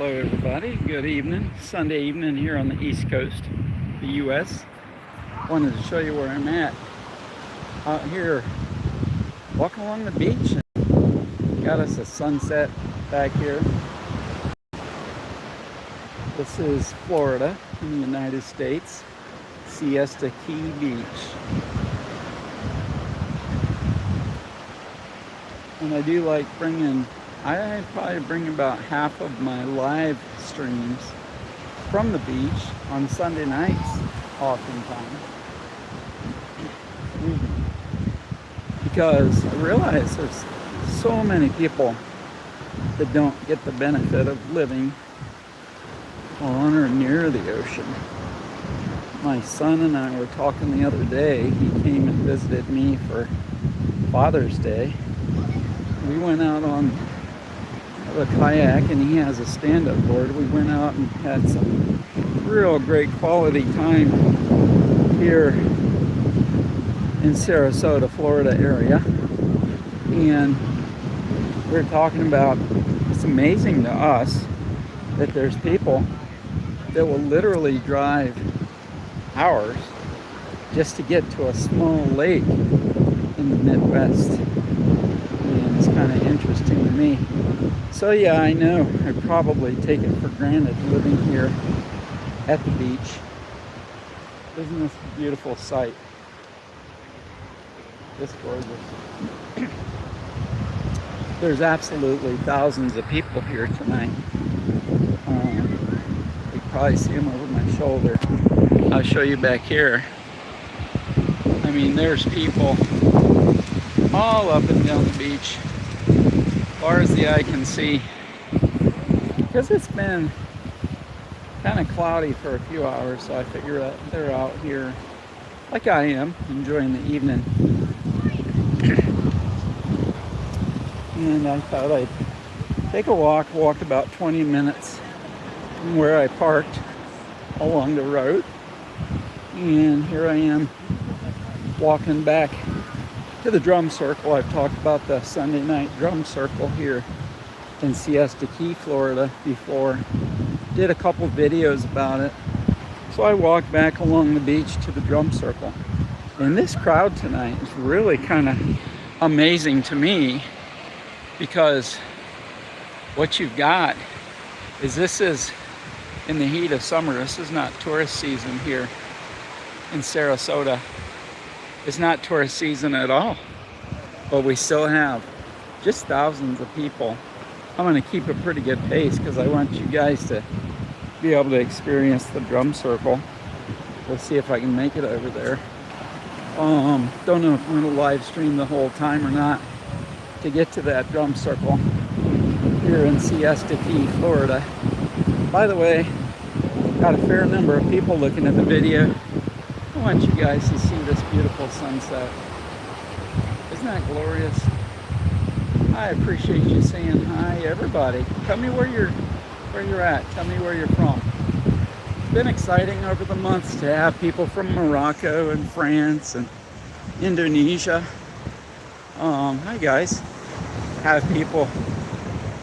Hello everybody, good evening. Sunday evening here on the East Coast, the U.S. Wanted to show you where I'm at. Out here, walking along the beach. Got us a sunset back here. This is Florida in the United States, Siesta Key Beach. And I do like I probably bring about half of my live streams from the beach on Sunday nights, oftentimes. Because I realize there's so many people that don't get the benefit of living on or near the ocean. My son and I were talking the other day. He came and visited me for Father's Day. We went out on a kayak, and he has a stand-up board. We went out and had some real great quality time here in Sarasota, Florida area. And we're talking about, it's amazing to us that there's people that will literally drive hours just to get to a small lake in the Midwest. And it's kind of interesting to me. So yeah, I know I probably take it for granted living here at the beach. Isn't this a beautiful sight? Just gorgeous. There's absolutely thousands of people here tonight. You can probably see them over my shoulder. I'll show you back here. I mean, there's people all up and down the beach, as far as the eye can see. Because it's been kind of cloudy for a few hours, so I figure that they're out here like I am, enjoying the evening. And I thought I'd take a walk. Walked about 20 minutes from where I parked along the road. And here I am walking back to the drum circle. I've talked about the Sunday night drum circle here in Siesta Key, Florida before. Did a couple videos about it. So I walked back along the beach to the drum circle. And this crowd tonight is really kind of amazing to me, because what you've got is, this is in the heat of summer. This is not tourist season here in Sarasota. It's not tourist season at all, but we still have just thousands of people. I'm going to keep a pretty good pace because I want you guys to be able to experience the drum circle. We'll see if I can make it over there. Don't know if I'm going to live stream the whole time or not to get to that drum circle here in Siesta Key, Florida. By the way, got a fair number of people looking at the video. I want you guys to see this beautiful sunset. Isn't that glorious? I appreciate you saying hi, everybody. Tell me where you're at. Tell me where you're from. It's been exciting over the months to have people from Morocco and France and Indonesia. Hi guys. Have people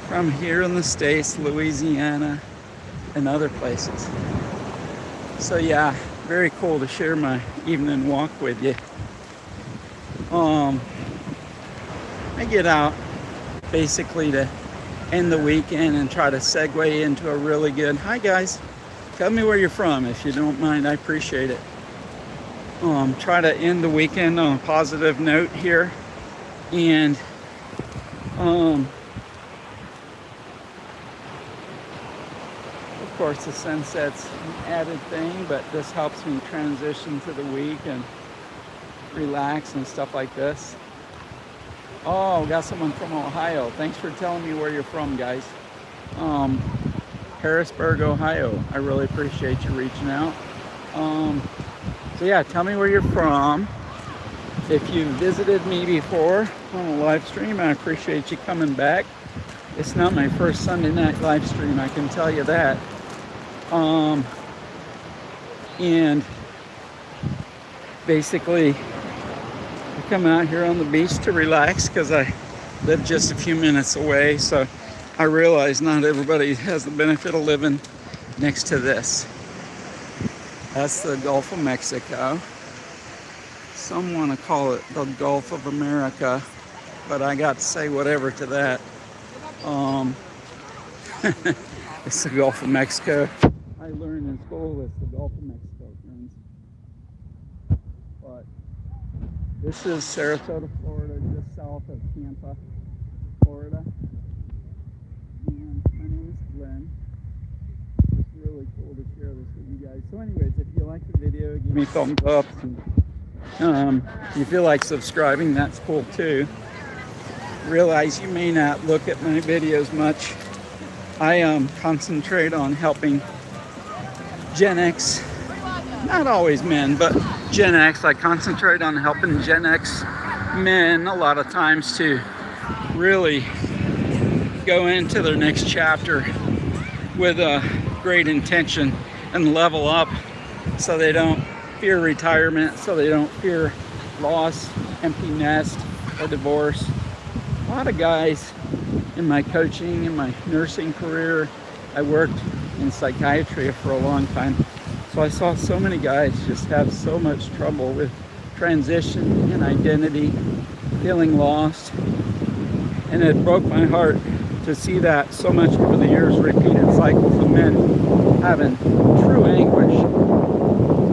from here in the States, Louisiana, and other places. So yeah, very cool to share my evening walk with you. I get out basically to end the weekend and try to segue into a really good, hi guys, tell me where you're from if you don't mind, I appreciate it. Try to end the weekend on a positive note here. And of course the sunset's an added thing, but this helps me transition to the week and relax and stuff like this. Oh, got someone from Ohio. Thanks for telling me where you're from, guys. Harrisburg, Ohio. I really appreciate you reaching out. So yeah, tell me where you're from. If you visited me before on a live stream, I appreciate you coming back. It's not my first Sunday night live stream, I can tell you that. And basically, I come out here on the beach to relax because I live just a few minutes away. So I realize not everybody has the benefit of living next to this. That's the Gulf of Mexico. Some want to call it the Gulf of America, but I got to say whatever to that. It's the Gulf of Mexico. I learned in school it's the Gulf of Mexico, friends. But this is Sarasota, Florida, just south of Tampa, Florida. And my name is Glenn. It's really cool to share this with you guys. So anyways, if you like the video, give me a thumbs up. And, if you feel like subscribing, that's cool too. Realize you may not look at my videos much. I concentrate on helping Gen X, not always men, but Gen X. I concentrate on helping Gen X men a lot of times to really go into their next chapter with a great intention and level up, so they don't fear retirement, so they don't fear loss, empty nest, or divorce. A lot of guys in my coaching, in my nursing career, I worked in psychiatry for a long time. So I saw so many guys just have so much trouble with transition and identity, feeling lost. And it broke my heart to see that so much over the years, repeated cycles of men having true anguish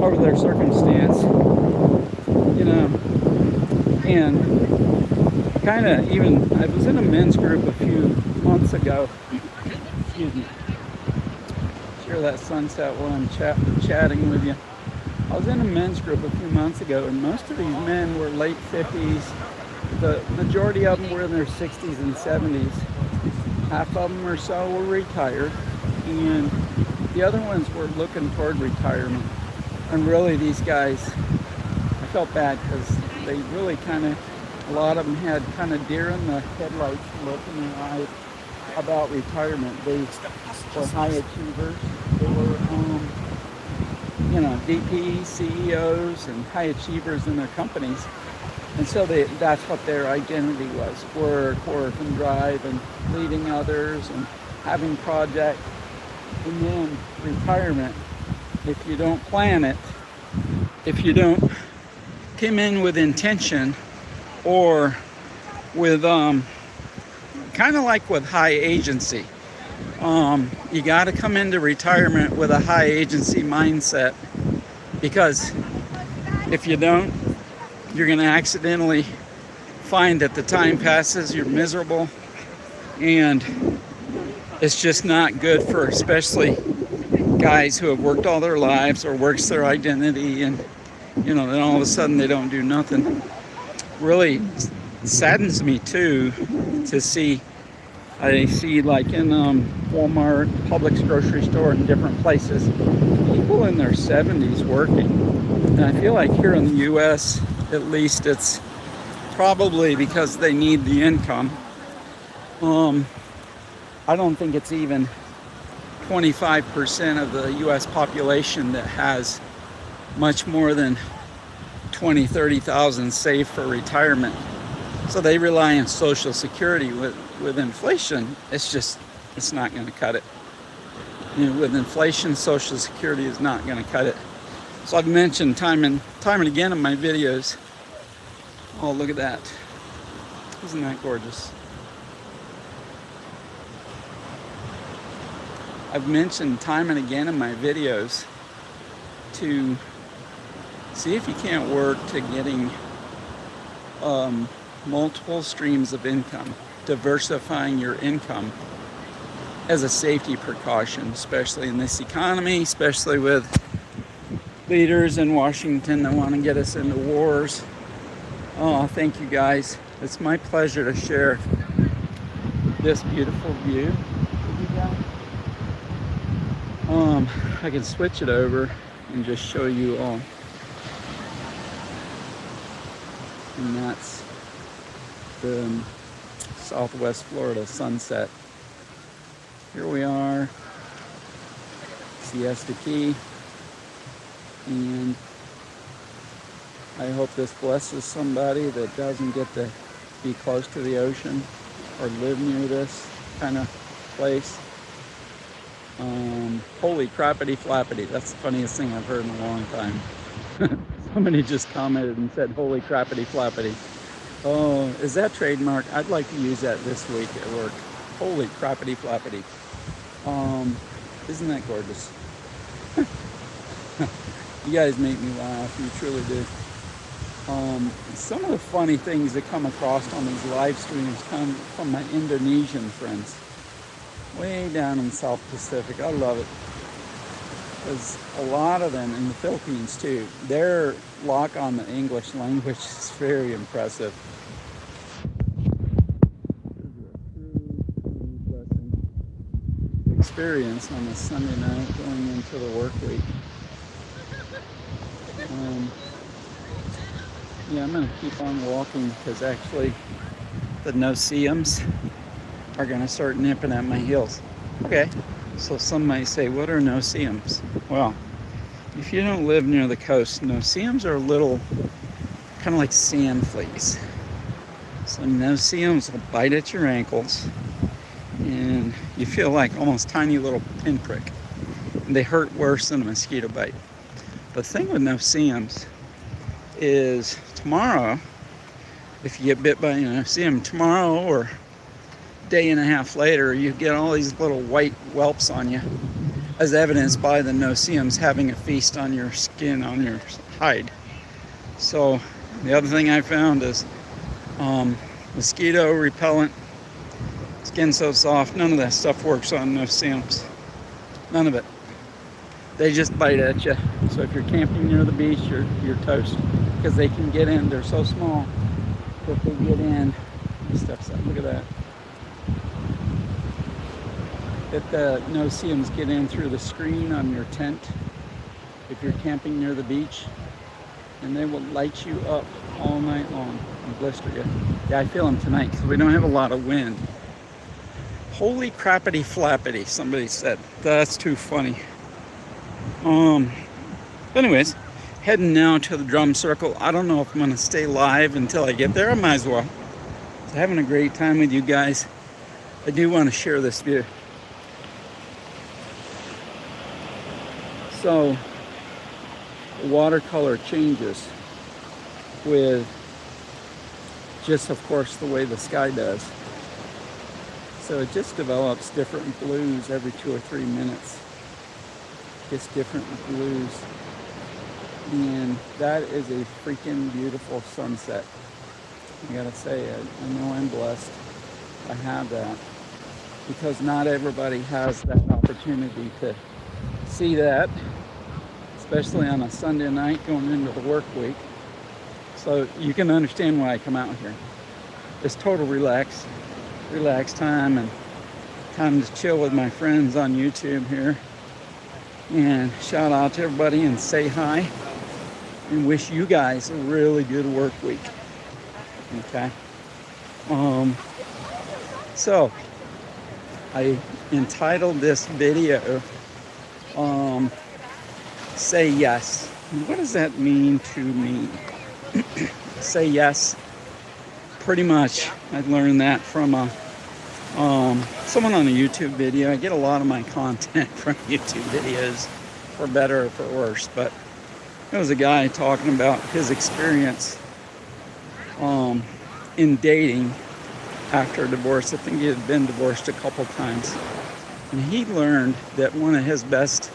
over their circumstance, and kind of even, I was in a men's group a few months ago, excuse me, share that sunset while I'm chatting with you. I was in a men's group a few months ago, and most of these men were late 50s. The majority of them were in their 60s and 70s. Half of them or so were retired, and the other ones were looking toward retirement. And really, these guys, I felt bad because they really a lot of them had kind of deer in the headlights look in their eyes about retirement. They were high achievers. They were, VPs, CEOs, and high achievers in their companies. And so that's what their identity was: work and drive, and leading others, and having projects. And then retirement, if you don't plan it, if you don't come in with intention, or with kind of like with high agency, you got to come into retirement with a high agency mindset, because if you don't, you're going to accidentally find that the time passes, you're miserable, and it's just not good for especially guys who have worked all their lives or works their identity, and then all of a sudden they don't do nothing. Really saddens me too to see. I see, like in Walmart, Publix grocery store, and different places, people in their 70s working. And I feel like here in the U.S., at least, it's probably because they need the income. I don't think it's even 25% of the U.S. population that has much more than 20, 30,000 saved for retirement. So they rely on Social Security. With inflation, it's not going to cut it. With inflation, Social Security is not going to cut it. So I've mentioned time and again in my videos. Oh, look at that. Isn't that gorgeous? I've mentioned time and again in my videos to see if you can't work to getting multiple streams of income, diversifying your income as a safety precaution, especially in this economy, especially with leaders in Washington that want to get us into wars. Oh, thank you guys. It's my pleasure to share this beautiful view with you guys. I can switch it over and just show you all. And that's the Southwest Florida sunset. Here we are, Siesta Key, and I hope this blesses somebody that doesn't get to be close to the ocean or live near this kind of place. Holy crappity flappity. That's the funniest thing I've heard in a long time. Somebody just commented and said, holy crappity flappity. Oh, is that trademark? I'd like to use that this week at work. Holy crappity flappity. Isn't that gorgeous? You guys make me laugh. You truly do. Some of the funny things that come across on these live streams come from my Indonesian friends. Way down in the South Pacific. I love it. There's a lot of them in the Philippines too. Their lock on the English language is very impressive. Experience on a Sunday night going into the work week. Yeah, I'm going to keep on walking because actually the no-see-ums are going to start nipping at my heels. Okay, so some might say, what are no-see-ums? Well, if you don't live near the coast, no-see-ums are little, kind of like sand fleas. So no-see-ums will bite at your ankles and you feel like almost tiny little pinprick. And they hurt worse than a mosquito bite. The thing with no-see-ums is tomorrow, if you get bit by a no-see-um tomorrow or day and a half later, you get all these little white whelps on you, as evidenced by the no-see-ums having a feast on your skin, on your hide. So the other thing I found is mosquito repellent, skin so soft, none of that stuff works on no-see-ums. None of it. They just bite at you. So if you're camping near the beach, you're toast. Because they can get in. They're so small that they get in. Steps up. Look at that. That the no-see-ums get in through the screen on your tent if you're camping near the beach. And they will light you up all night long and blister you. Yeah, I feel them tonight because we don't have a lot of wind. Holy crappity flappity, somebody said. That's too funny. Anyways, heading now to the drum circle. I don't know if I'm going to stay live until I get there. I might as well. So having a great time with you guys. I do want to share this view. So, the watercolor changes with just, of course, the way the sky does. So it just develops different blues every 2 or 3 minutes. Gets different blues. And that is a freaking beautiful sunset. I gotta say, I know I'm blessed. I have that. Because not everybody has that opportunity to see that. Especially on a Sunday night going into the work week. So you can understand why I come out here. It's total relax time and time to chill with my friends on YouTube here. And shout out to everybody and say hi and wish you guys a really good work week. Okay. So I entitled this video Say Yes. What does that mean to me? Say yes. Pretty much I learned that from someone on a YouTube video. I get a lot of my content from YouTube videos, for better or for worse, but it was a guy talking about his experience in dating after a divorce. I think he had been divorced a couple times, and he learned that one of his best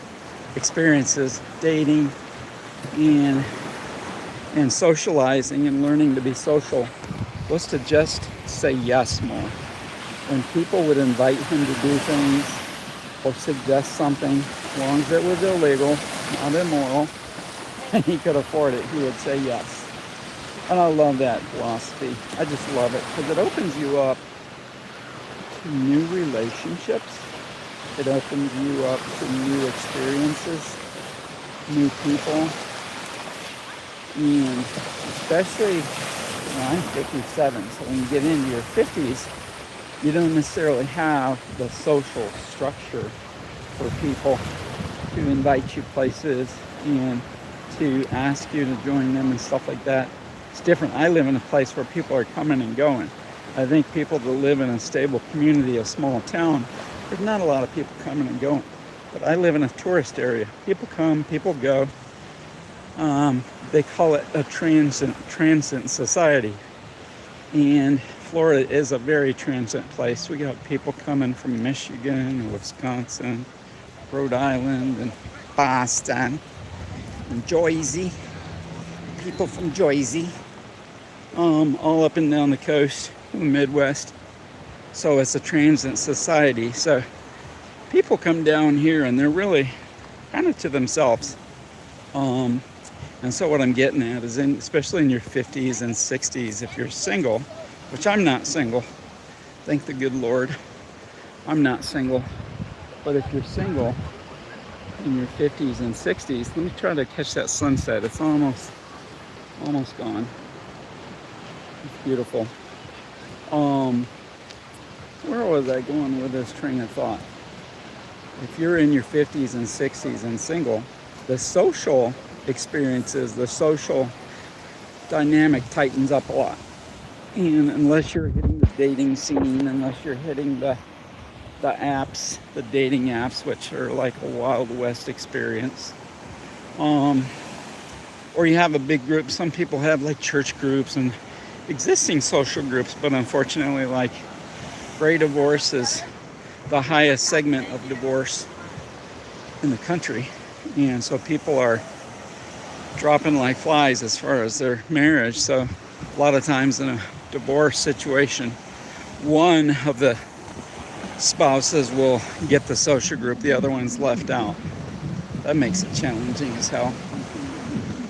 experiences dating and socializing and learning to be social was to just say yes more. When people would invite him to do things or suggest something, as long as it was illegal, not immoral, and he could afford it, he would say yes. And I love that philosophy. I just love it because it opens you up to new relationships. It opens you up to new experiences, new people, and especially, I'm 57, so when you get into your 50s, you don't necessarily have the social structure for people to invite you places and to ask you to join them and stuff like that. It's different. I live in a place where people are coming and going. I think people that live in a stable community, a small town, there's not a lot of people coming and going. But I live in a tourist area. People come, people go. They call it a transient society. And Florida is a very transient place. We got people coming from Michigan and Wisconsin, Rhode Island and Boston and Jersey. People from Jersey. All up and down the coast, in the Midwest. So it's a transient society. So people come down here and they're really kind of to themselves. And so what I'm getting at is, especially in your 50s and 60s, if you're single, which I'm not single, thank the good Lord, I'm not single. But if you're single in your 50s and 60s, let me try to catch that sunset. It's almost gone. It's beautiful. Where was I going with this train of thought? If you're in your 50s and 60s and single, the social experiences, the social dynamic tightens up a lot. And unless you're hitting the dating scene, unless you're hitting the apps, the dating apps, which are like a Wild West experience, or you have a big group. Some people have like church groups and existing social groups, but unfortunately, like gray divorce is the highest segment of divorce in the country, and so people are dropping like flies as far as their marriage. So a lot of times in a divorce situation, one of the spouses will get the social group, the other one's left out. That makes it challenging as hell.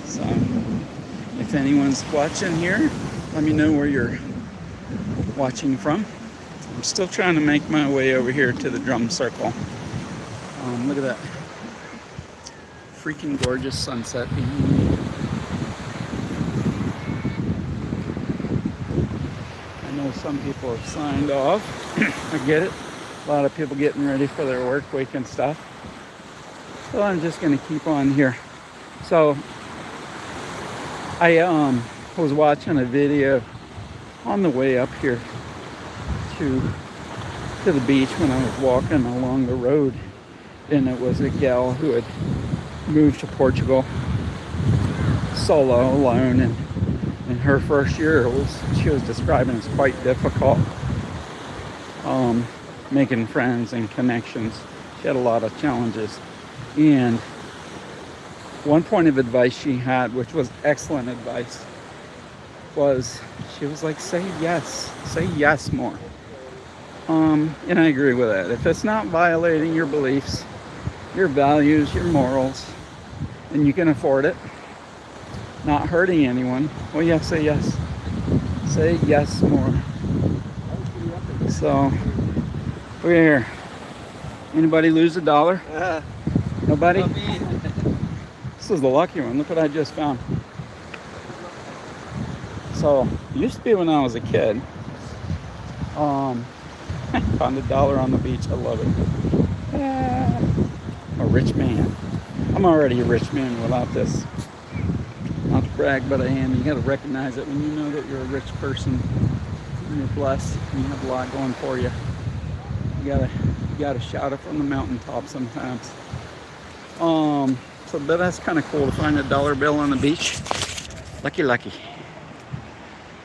So if anyone's watching here, let me know where you're watching from. I'm still trying to make my way over here to the drum circle. Look at that freaking gorgeous sunset behind me. I know some people have signed off. I get it. A lot of people getting ready for their work week and stuff. So I'm just going to keep on here. So I was watching a video on the way up here to the beach when I was walking along the road, and it was a gal who had moved to Portugal solo, alone, and in her first year she was describing as quite difficult making friends and connections. She had a lot of challenges, and one point of advice she had, which was excellent advice, was she was like, say yes more. And I agree with that. If it's not violating your beliefs, your values, your morals, and you can afford it, not hurting anyone, well, yeah, say yes. Say yes more. So, we're here. Anybody lose $1? Nobody? This is the lucky one. Look what I just found. So, it used to be when I was a kid. Found $1 on the beach. I love it. I'm a rich man. I'm already a rich man without this. Not to brag, but I am. You got to recognize it when you know that you're a rich person. And you're blessed. And you have a lot going for you. You gotta shout it from the mountaintop sometimes. But that's kind of cool to find $1 bill on the beach. Lucky.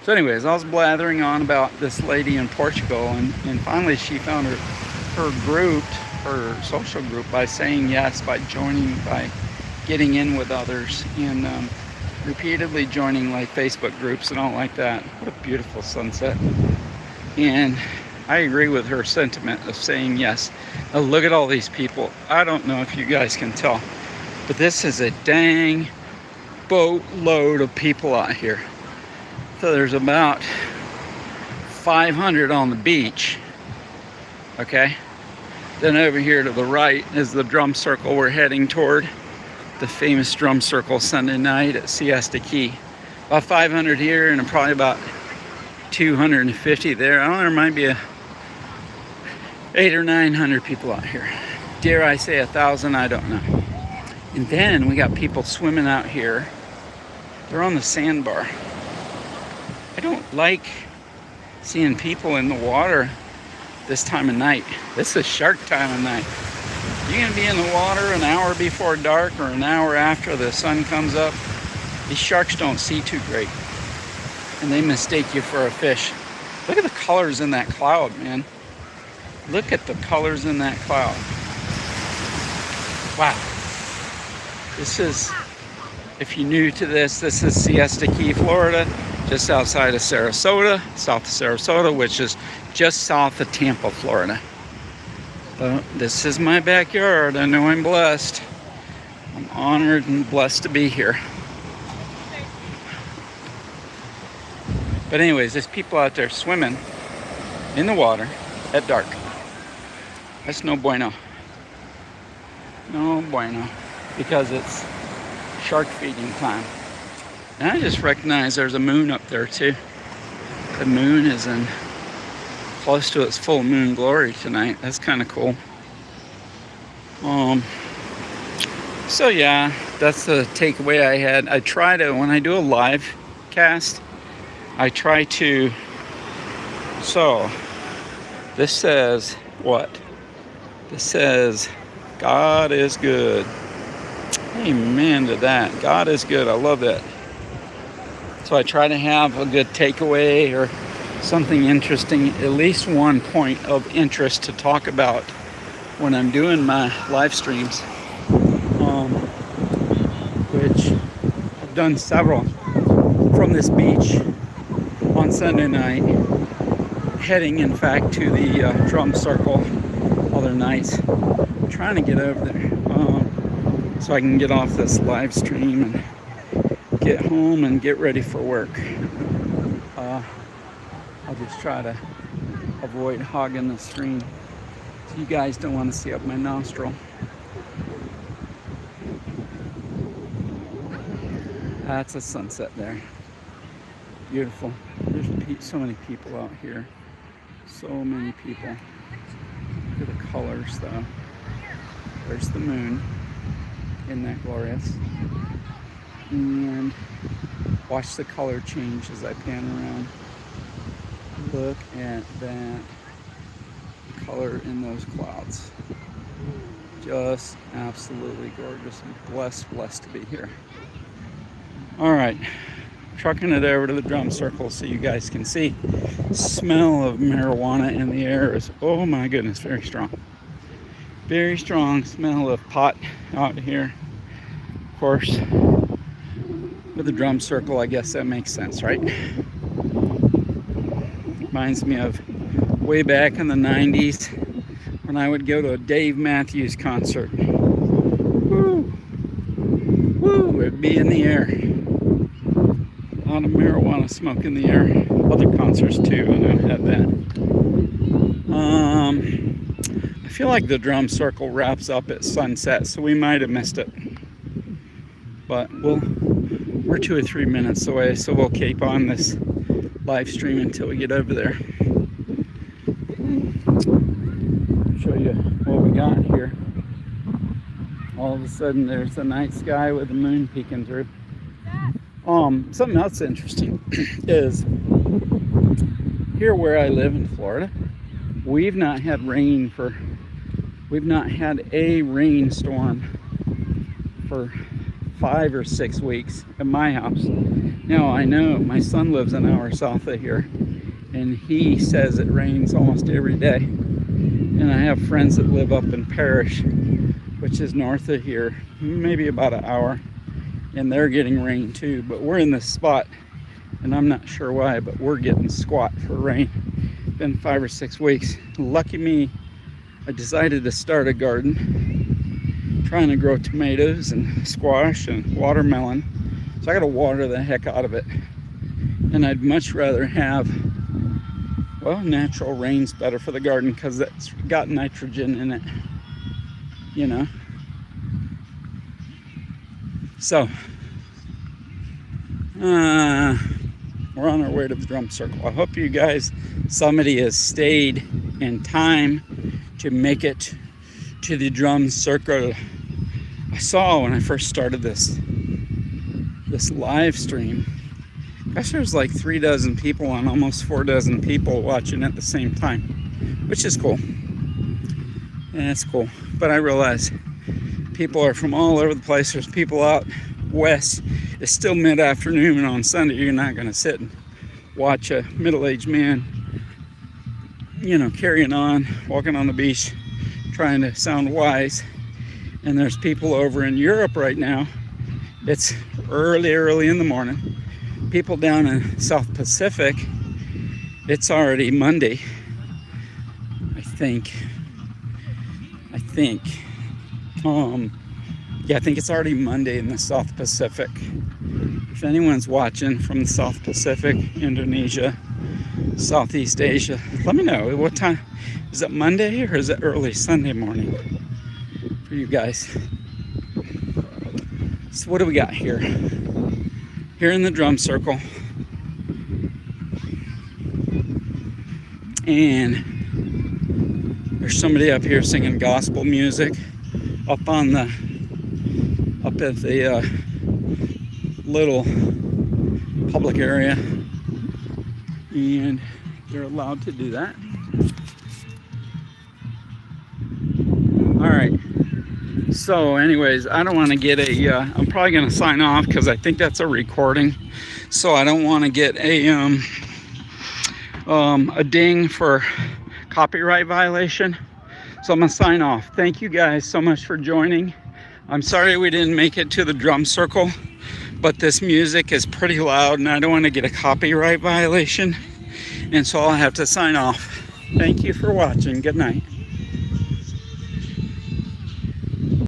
So anyways, I was blathering on about this lady in Portugal, and finally she found her group, her social group, by saying yes, by joining, by getting in with others, and repeatedly joining like Facebook groups and all like that. What a beautiful sunset. And I agree with her sentiment of saying yes. Now look at all these people. I don't know if you guys can tell, but this is a dang boatload of people out here. So there's about 500 on the beach, okay? Then over here to the right is the drum circle we're heading toward, the famous drum circle Sunday night at Siesta Key. About 500 here and probably about 250 there. I don't know, there might be 800 or 900 people out here. Dare I say 1,000? I don't know. And then we got people swimming out here. They're on the sandbar. I don't like seeing people in the water this time of night. This is shark time of night. You're gonna be in the water an hour before dark or an hour after the sun comes up. These sharks don't see too great, and they mistake you for a fish. Look at the colors in that cloud, man. Look at the colors in that cloud. Wow. This is, if you're new to this is Siesta Key, Florida, just outside of Sarasota, south of Sarasota, which is just south of Tampa, Florida. This is my backyard. I know I'm blessed. I'm honored and blessed to be here. But anyways, there's people out there swimming in the water at dark. That's no bueno. No bueno. Because it's shark feeding time. And I just recognize there's a moon up there too. The moon is in close to its full moon glory tonight. That's kind of cool. So yeah, that's the takeaway I had. I try to, when I do a live cast, I try to, so this says what? This says, God is good. Amen to that. God is good. I love that. So I try to have a good takeaway or something interesting, at least one point of interest to talk about when I'm doing my live streams, which I've done several from this beach on Sunday night, heading in fact to the drum circle other nights. I'm trying to get over there so I can get off this live stream and get home and get ready for work. I'll just try to avoid hogging the screen. So you guys don't want to see up my nostril. That's a sunset there. Beautiful. There's so many people out here. So many people. Look at the colors though. There's the moon. Isn't that glorious? And watch the color change as I pan around. Look at that color in those clouds. Just absolutely gorgeous. I'm blessed to be here. All right, trucking it over to the drum circle so you guys can see. Smell of marijuana in the air is, oh my goodness, very strong. Very strong smell of pot out here. Of course, with the drum circle, I guess that makes sense, right? Reminds me of way back in the 90s when I would go to a Dave Matthews concert. Woo! Woo! It'd be in the air. A lot of marijuana smoke in the air. Other concerts too, and I had that. I feel like the drum circle wraps up at sunset, so we might have missed it. But we're 2 or 3 minutes away, so we'll keep on this live stream until we get over there. Show you what we got here. All of a sudden there's the night sky with the moon peeking through. Something else interesting is here where I live in Florida, we've not had a rainstorm for 5 or 6 weeks at my house. Now I know my son lives an hour south of here and he says it rains almost every day. And I have friends that live up in Parrish, which is north of here, maybe about an hour, and they're getting rain too. But we're in this spot and I'm not sure why, but we're getting squat for rain. Been 5 or 6 weeks. Lucky me, I decided to start a garden, trying to grow tomatoes and squash and watermelon. So I gotta water the heck out of it. And I'd much rather have, well, natural rain's better for the garden because it's got nitrogen in it, you know. So, we're on our way to the drum circle. I hope you guys, somebody has stayed in time to make it to the drum circle. I saw when I first started this live stream, gosh, there's like 3 dozen people and almost 4 dozen people watching at the same time. which is cool. And it's cool. But I realize people are from all over the place. There's people out west. It's still mid-afternoon, and on Sunday you're not going to sit and watch a middle-aged man, you know, carrying on, walking on the beach, trying to sound wise. And there's people over in Europe right now. It's early in the morning. People down in South Pacific, it's already Monday, I think. Yeah, I think it's already Monday in the South Pacific. If anyone's watching from the South Pacific, Indonesia, Southeast Asia, let me know. What time? Is it Monday or is it early Sunday morning for you guys? So what do we got here? Here in the drum circle. And there's somebody up here singing gospel music up at the little public area, and they're allowed to do that. All right. So anyways, I don't want to get I'm probably going to sign off because I think that's a recording. So I don't want to get a ding for copyright violation. So I'm going to sign off. Thank you guys so much for joining. I'm sorry we didn't make it to the drum circle, but this music is pretty loud and I don't want to get a copyright violation. And so I'll have to sign off. Thank you for watching. Good night.